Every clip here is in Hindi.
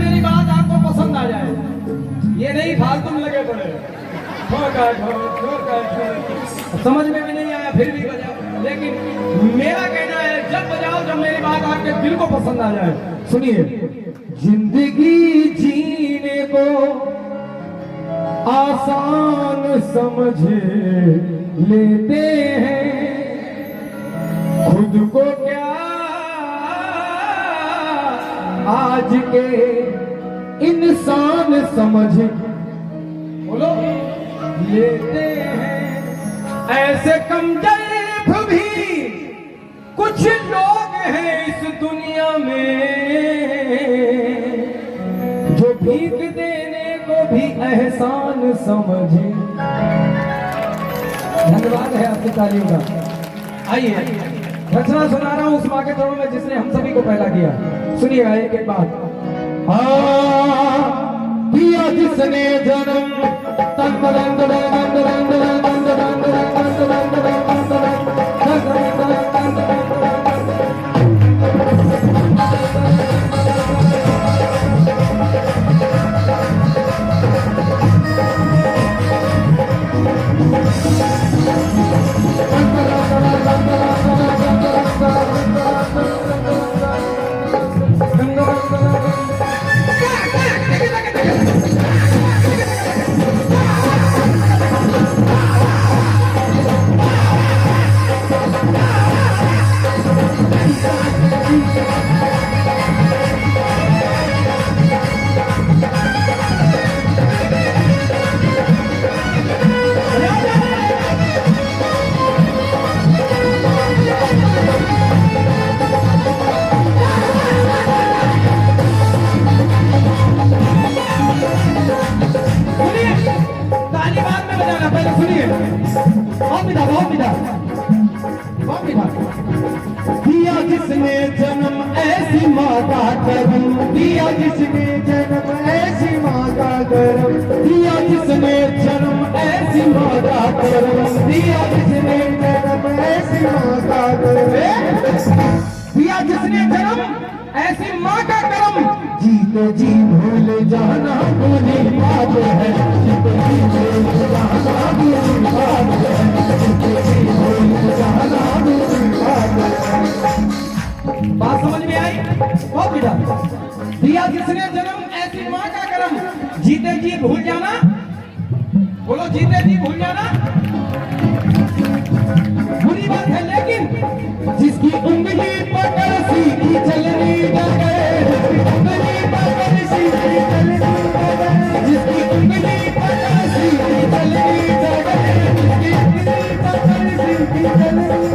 मेरी बात आपको पसंद आ जाए, ये नहीं फालतू में लगे पड़े समझ में भी नहीं आया फिर भी बजाओ। लेकिन मेरा कहना है जब बजाओ जब मेरी बात आपके दिल को पसंद आ जाए। सुनिए, जिंदगी जीने को आसान समझ लेते हैं, खुद को क्या आज के इंसान समझ बोलो लेते हैं। ऐसे कमजोर भी कुछ लोग हैं इस दुनिया में, जो भीख देने को भी एहसान समझे। धन्यवाद है आपकी तालियों का। आइए रचना सुना रहा हूं उस माँ के चरणों में जिसने हम सभी को पैदा किया। सुनिएगा एक एक बात। दिया जिसने जन्म तन बदन बदन बदन बदन बदन दिया जिसने जन्म ऐसी माँ का करम, दिया जिसने जन्म ऐसी माँ का करम, दिया जिसने जन्म ऐसी माँ का करम, दिया जिसने जन्म ऐसी माँ का करम, दिया जिसने जन्म ऐसी माँ का करम। जीते जी भूल जाना बुरी बात है, जीते जी भूल जाना बुरी बात है, जीते जी भूल जाना बुरी बात है। बात समझ में आई? बहुत बेटा, दिया जिसने जन्म ऐसी माँ का करम, जीते जी भूल जाना, बोलो जीते जी भूल जाना बुरी बात है। लेकिन जिसकी उंगली पकड़ सीधी चलनी लगे, उंगली पकड़ सीधी चलनी लगे, जिसकी उंगली पकड़ सीधी चलनी लगे, जिसकी उंगली पकड़ सीधी चलनी लगे।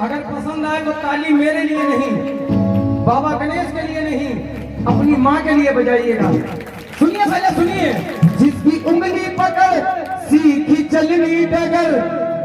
अगर पसंद आए तो ताली मेरे लिए नहीं, बाबा गणेश के लिए नहीं, अपनी माँ के लिए बजाइएगा। सुनिए पहले सुनिए। जिसकी उंगली पकड़ सीखी चलनी डगर,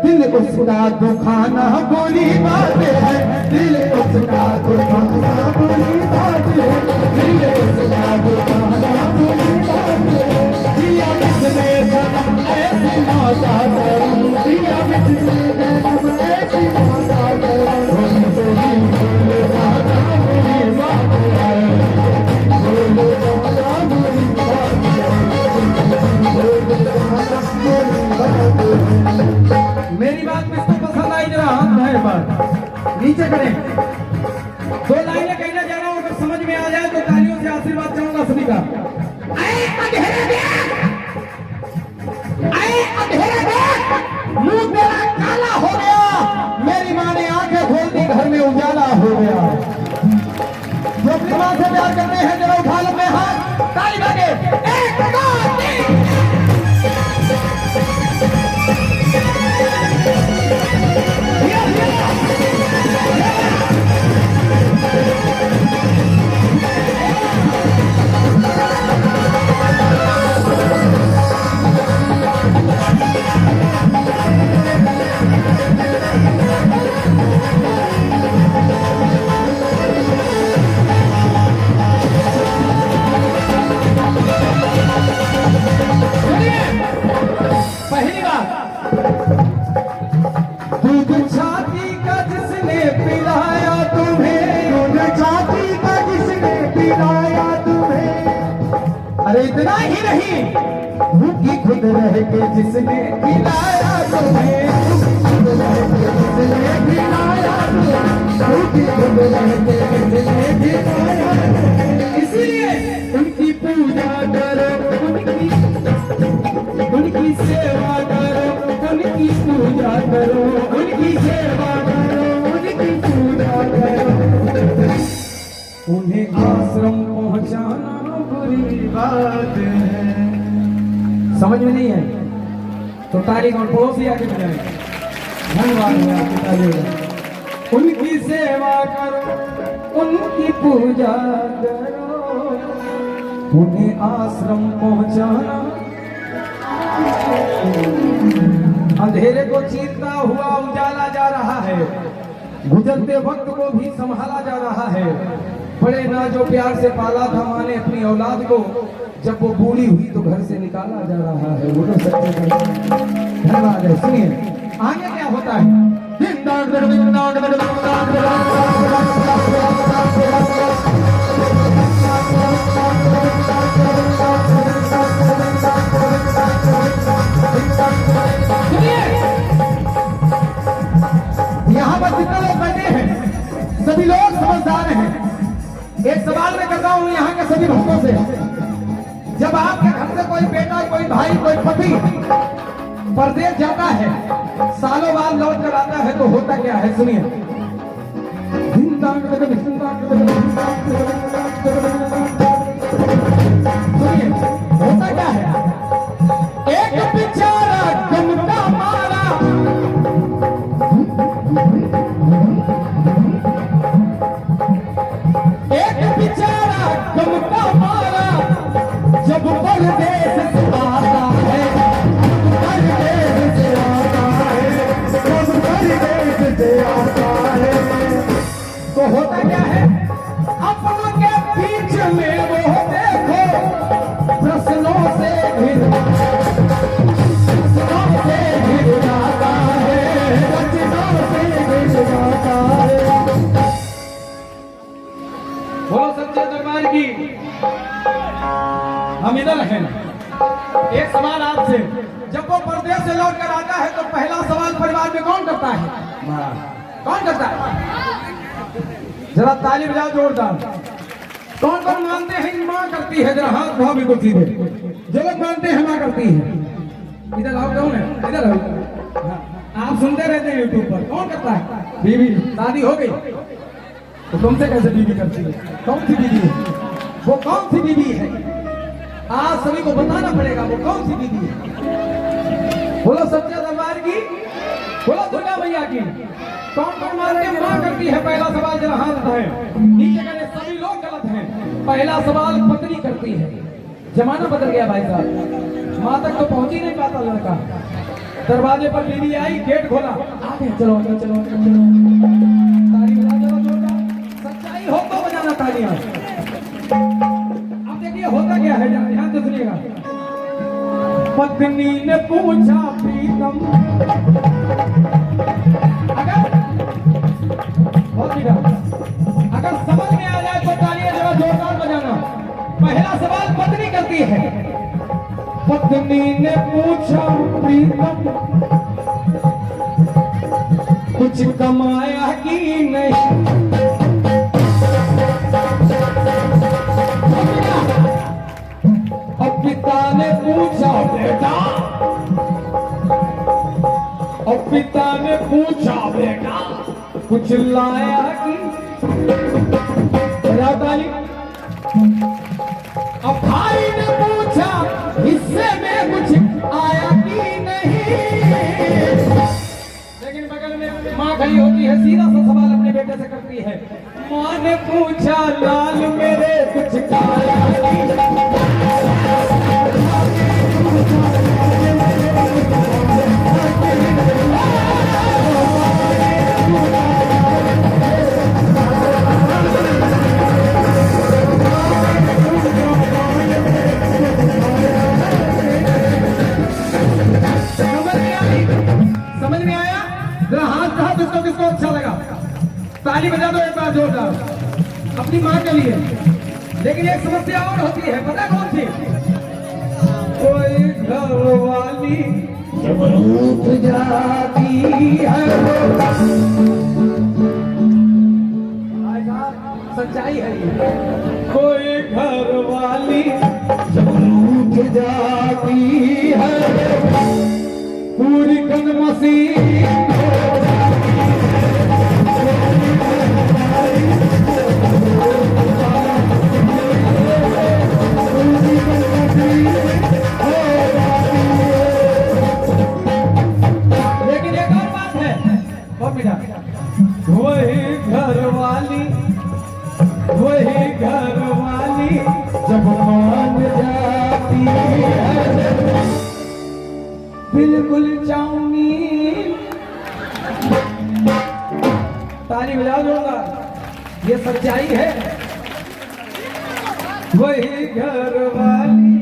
दिल उसका दुखाना बुरी बात है, दिल उसका दुखाना बुरी बात है, दिल उसका दुखाना बुरी बात है। दिया जिसने जन्म ऐसी माँ का करम, दिया जिसने जन्म ऐसी माँ का करम, बुरी बात है, बुरी बात है। मेरी बात किसको पसंद आई जरा हाथ उठाए बात नीचे करें। दो लाइनें कहने जा रहा हूं, अगर समझ में आ जाए तो तालियों से आशीर्वाद चाहूंगा सभी का। मुंह तेरा काला हो गया, मेरी माँ ने आंखें खोल दी, घर में उजाला हो गया। जो अपनी माँ से प्यार करते हैं जरा उठा लो अपने हाथ, ताली बजे। एक दो तीन। इतना ही नहीं, भूखी खुद रह के जिसने खिलाया तुम्हें, खुद रह के जिसने खिलाया तुम्हें, भूखी खुद रह के जिसने खिलाया तुम्हें। इसलिए उनकी पूजा करो, उनकी सेवा करो, उनकी पूजा करो, उनकी सेवा करो, उनकी पूजा करो। उन्हें आश्रम पहुंचाना बुरी बात है। समझ में नहीं है तो ताली कौन पड़ोसी आके बजाए। धन्यवाद है आपकी ताली। उनकी सेवा करो, उनकी पूजा करो, उन्हें आश्रम पहुंचाना। अंधेरे को चीरता हुआ उजाला जा रहा है, गुजरते वक्त को भी संभाला जा रहा है। बड़े नाजो प्यार से पाला था माँ ने अपनी औलाद को, जब वो बूढ़ी हुई तो घर से निकाला जा रहा है। वो तो सच्चे धन्यवाद है। सुनिए आगे क्या होता है। यहाँ पर जितने लोग बैठे हैं सभी लोग समझदार हैं। एक सवाल मैं करता हूँ यहाँ के सभी भक्तों से, जब आपके घर से कोई बेटा, कोई भाई, कोई पति परदेश जाता है, सालों बाद लौट कर आता है तो होता क्या है? सुनिए। सुनिए होता क्या है? एक बेचारा गम का मारा, एक बेचारा गम का मारा, जब परदेश से आता है, परदेश से आता है, जब परदेश से आता है तो होता क्या है? अपनों के बीच में वो देखो प्रश्नों से घिर जाता है, रचनाओं से घिर जाता है। बोलो सच्चे दरबार की। हम इधर हैं। एक सवाल आपसे, जब वो परदेश से लौट कर आता है तो पहला सवाल परिवार में कौन करता है? कौन करता है? जरा ताली बजाओ जोरदार। कौन कौन मानते हैं कि माँ करती है? जरा हाथ भाव बिल्कुल सीधे। जो लोग मानते हैं माँ करती है, इधर आओ। कौन है? इधर आओ। आप सुनते रहते हैं यूट्यूब पर। कौन करता है? बीवी। शादी हो गई तो तुमसे कैसे बीवी करती है? कौन सी बीवी है वो? कौन सी बीवी है? आज सभी को बताना पड़ेगा वो कौन सी बीवी है। बोलो सच्चे दरबार की, बोलो दुर्गा मैया की। कौन कौन मानते हैं माँ करती है? पहला सवाल जरा हाथ उठाएं। नीचे करे सभी लोग गलत हैं। पहला सवाल पत्नी करती है। जमाना बदल गया भाई साहब, माँ तक तो पहुंच ही नहीं पाता लड़का। दरवाजे पर बीवी आई, गेट खोला, आगे चलो चलो चलो चलो, ताली बजा दो जोरदार। सच्चाई हो तो बजाना तालियां। अब देखिए होता क्या है, ध्यान से सुनिएगा। पत्नी ने पूछा प्रीतम, अगर समझ में आ जाए तो तालियां जरा जोरदार बजाना। पहला सवाल पत्नी करती है। पत्नी ने पूछा प्रीतम, कुछ कमाया कि नहीं? और पिता ने पूछा बेटा, और पिता ने पूछा बेटा कुछ लाया कि? ताली। अब भाई ने पूछा हिस्से में कुछ आया कि नहीं? लेकिन बगल में माँ खड़ी होती है, सीधा सा सवाल अपने बेटे से करती है। माँ ने पूछा लाल मेरे कुछ खाया कि? समझ में आया? जरा हाथ कहा किसको किसको अच्छा लगा? ताली बजा दो एक बार जोरदार अपनी माँ के लिए। लेकिन एक समस्या और होती है, पता है कौन सी? कोई घर वाली जब रूठ जाती है। सच्चाई है ये। कोई घर वाली जब रूठ जाती है पूरी कदमसी वही घर वाली जब मान जाती है बिल्कुल चाउमीन। ताली बजा दूंगा, ये सच्चाई है। वही घर वाली